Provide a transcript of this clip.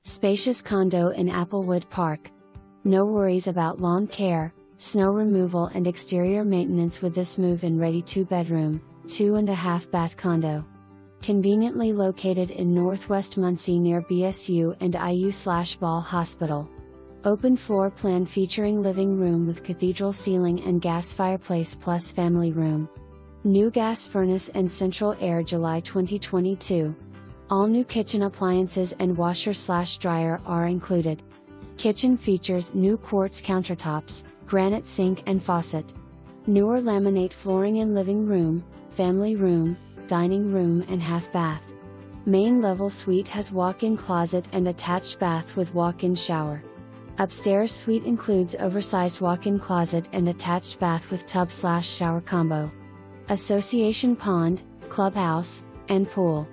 Spacious condo in Applewood Park. No worries about lawn care, snow removal and exterior maintenance with this move-in ready 2-bedroom, 2.5 bath condo. Conveniently located in northwest Muncie near BSU and IU/Ball Hospital. Open floor plan featuring living room with cathedral ceiling and gas fireplace plus family room. New gas furnace and central air July 2022. All new kitchen appliances and washer/dryer are included. Kitchen features new quartz countertops, granite sink and faucet. Newer laminate flooring in living room, family room, dining room and half bath. Main level suite has walk-in closet and attached bath with walk-in shower. Upstairs suite includes oversized walk-in closet and attached bath with tub/shower combo. Association pond, clubhouse, and pool.